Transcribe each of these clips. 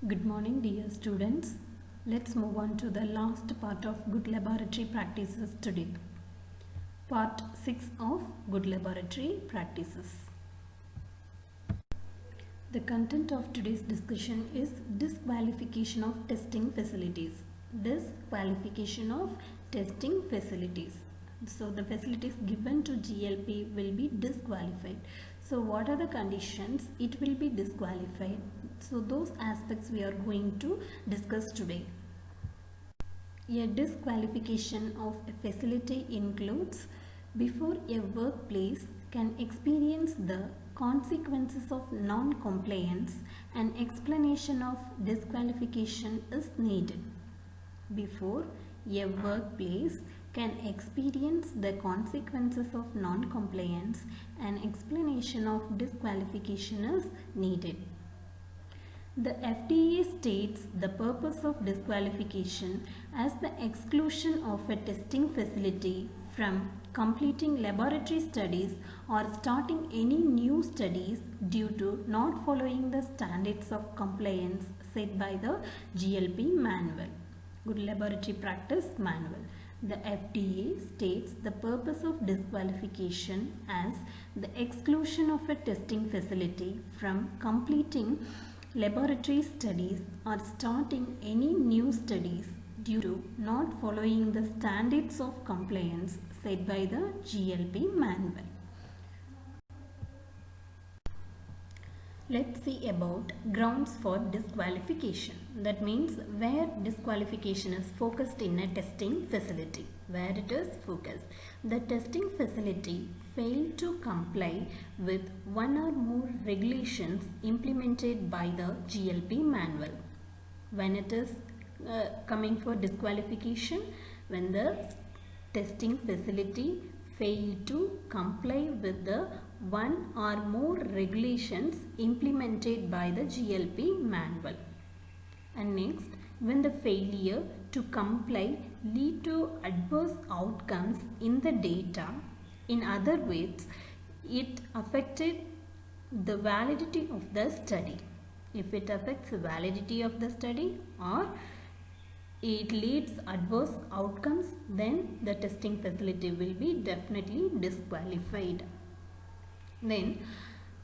Good morning, dear students. Let's move on to the last part of good laboratory practices today. Part 6 of good laboratory practices. The content of today's discussion is disqualification of testing facilities. Disqualification of testing facilities. So the facilities given to GLP will be disqualified. So what are the conditions it will be disqualified? So those aspects we are going to discuss today. A disqualification of a facility includes before a workplace can experience the consequences of non-compliance, an explanation of disqualification is needed. Before a workplace can experience the consequences of non-compliance, an explanation of disqualification is needed. The FDA states the purpose of disqualification as the exclusion of a testing facility from completing laboratory studies or starting any new studies due to not following the standards of compliance set by the GLP manual, Good Laboratory Practice Manual. The FDA states the purpose of disqualification as the exclusion of a testing facility from completing laboratory studies or starting any new studies due to not following the standards of compliance set by the GLP manual. Let's see about grounds for disqualification. That means where disqualification is focused in a testing facility. Where it is focused. The testing facility failed to comply with one or more regulations implemented by the GLP manual. When it is coming for disqualification, when the testing facility failed to comply with the one or more regulations implemented by the GLP manual. And next, when the failure to comply lead to adverse outcomes in the data, in other words, it affected the validity of the study. If it affects the validity of the study or it leads adverse outcomes, then the testing facility will be definitely disqualified. Then,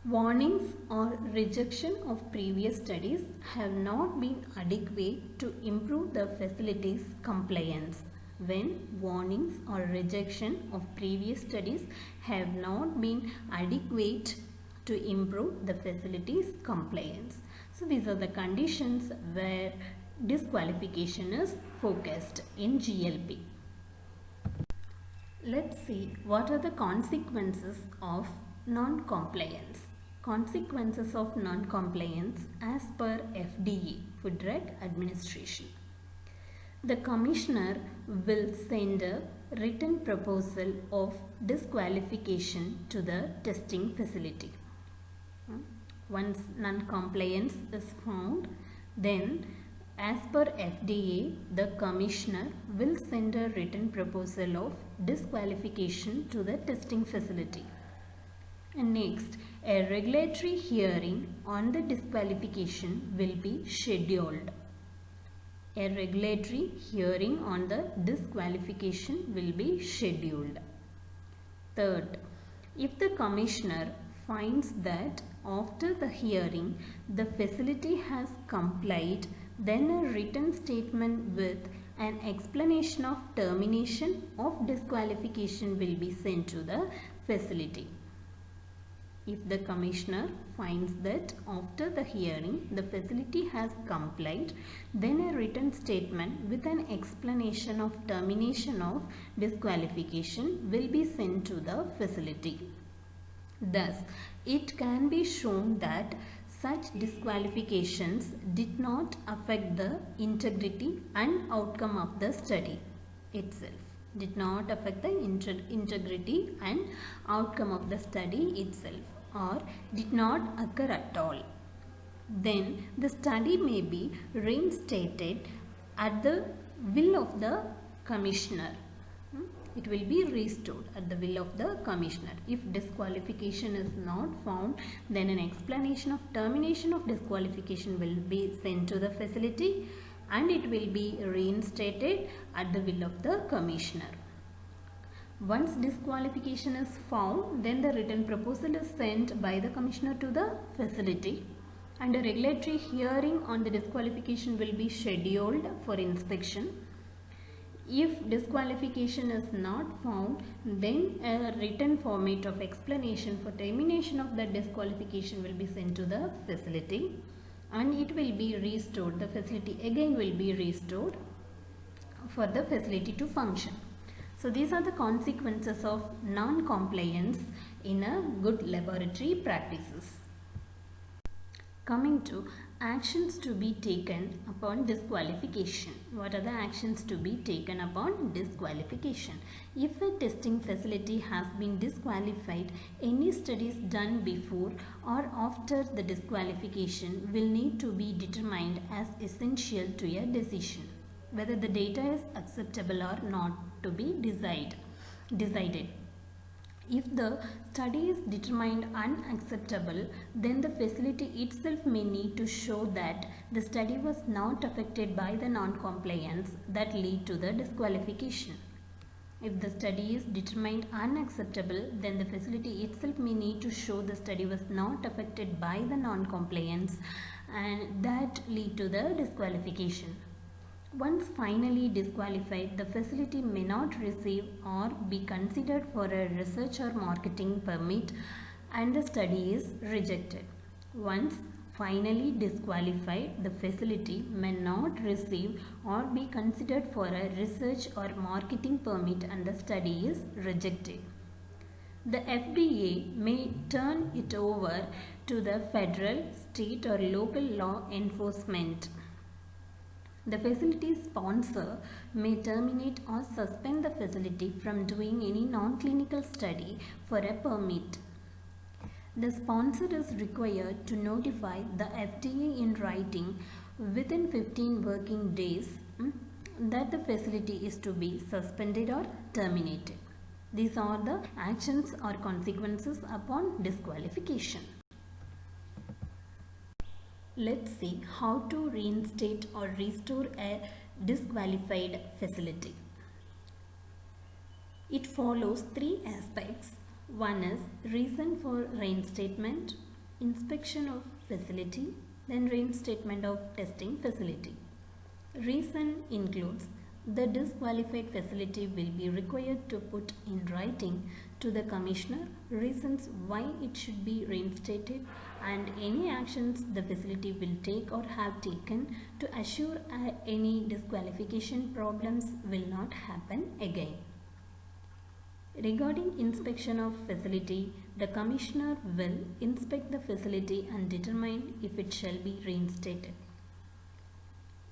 warnings or rejection of previous studies have not been adequate to improve the facility's compliance. When warnings or rejection of previous studies have not been adequate to improve the facility's compliance. So these are the conditions where disqualification is focused in GLP. Let's see what are the consequences of non-compliance. Consequences of non-compliance as per FDA, Food Drug Administration. The Commissioner will send a written proposal of disqualification to the testing facility. Once non-compliance is found, then as per FDA, the Commissioner will send a written proposal of disqualification to the testing facility. And next, a regulatory hearing on the disqualification will be scheduled. A regulatory hearing on the disqualification will be scheduled. Third, if the Commissioner finds that after the hearing the facility has complied, then a written statement with an explanation of termination of disqualification will be sent to the facility. If the Commissioner finds that after the hearing the facility has complied, then a written statement with an explanation of termination of disqualification will be sent to the facility. Thus, it can be shown that such disqualifications did not affect the integrity and outcome of the study itself. Did not affect the integrity and outcome of the study itself, or did not occur at all. Then the study may be reinstated at the will of the Commissioner. it will be restored at the will of the commissioner. If disqualification is not found, then an explanation of termination of disqualification will be sent to the facility and it will be reinstated at the will of the commissioner. Once disqualification is found, then the written proposal is sent by the commissioner to the facility and a regulatory hearing on the disqualification will be scheduled for inspection. If disqualification is not found, then a written format of explanation for termination of the disqualification will be sent to the facility and it will be restored. The facility again will be restored for the facility to function. So these are the consequences of non-compliance in a good laboratory practices. Coming to actions to be taken upon disqualification. What are the actions to be taken upon disqualification? If a testing facility has been disqualified, any studies done before or after the disqualification will need to be determined as essential to a decision, whether the data is acceptable or not to be decided. If the study is determined unacceptable, then the facility itself may need to show that the study was not affected by the non-compliance that lead to the disqualification. If the study is determined unacceptable, then the facility itself may need to show the study was not affected by the non-compliance and that lead to the disqualification. Once finally disqualified, the facility may not receive or be considered for a research or marketing permit and the study is rejected. Once finally disqualified, the facility may not receive or be considered for a research or marketing permit and the study is rejected. The FDA may turn it over to the federal, state or local law enforcement. The facility sponsor may terminate or suspend the facility from doing any non-clinical study for a permit. The sponsor is required to notify the FDA in writing within 15 working days that the facility is to be suspended or terminated. These are the actions or consequences upon disqualification. Let's see how to reinstate or restore a disqualified facility. It follows three aspects. One is reason for reinstatement, inspection of facility, then reinstatement of testing facility. Reason includes the disqualified facility will be required to put in writing to the commissioner reasons why it should be reinstated and any actions the facility will take or have taken to assure any disqualification problems will not happen again. Regarding inspection of facility, the commissioner will inspect the facility and determine if it shall be reinstated.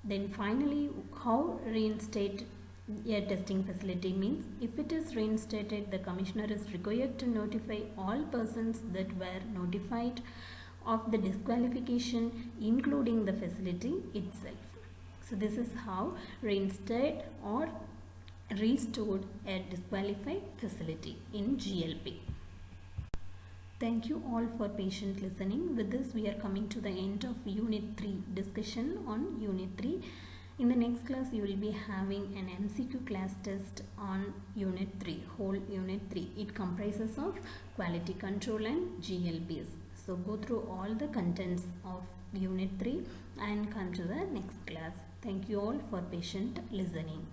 Then finally, how reinstate a testing facility means if it is reinstated, the commissioner is required to notify all persons that were notified of the disqualification, including the facility itself. So this is how reinstate or restored a disqualified facility in GLP. Thank you all for patient listening. With this, we are coming to the end of Unit 3 discussion on Unit 3. In the next class, you will be having an MCQ class test on Unit 3, whole Unit 3. It comprises of quality control and GLPs. So go through all the contents of Unit 3 and come to the next class. Thank you all for patient listening.